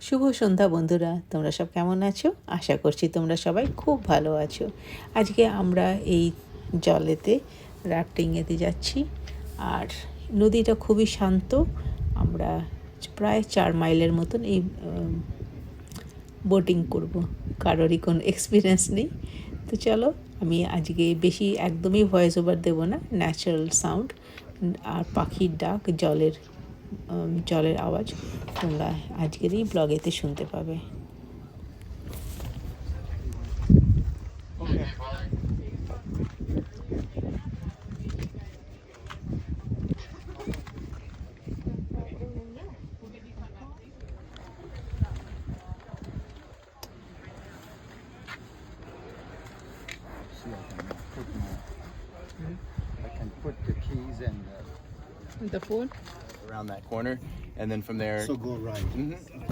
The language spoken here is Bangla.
শুভ সন্ধ্যা বন্ধুরা, তোমরা সব কেমন আছো? আশা করছি তোমরা সবাই খুব ভালো আছো। আজকে আমরা এই জলেতে রাফটিংয়েতে যাচ্ছি। আর নদীটা খুবই শান্ত। আমরা প্রায় 4 মাইলের মতন এই বোটিং করব। কারোরই কোনো এক্সপিরিয়েন্স নেই। তো চলো, আমি আজকে বেশি একদমই ভয়েস ওভার দেবো না, ন্যাচারাল সাউন্ড আর পাখির ডাক, জলের আওয়াজ তোমরা আজকের এই ব্লগেতে শুনতে পাবে। See, I can put the keys and The phone? around that corner, and then from there. so go right. Mhm.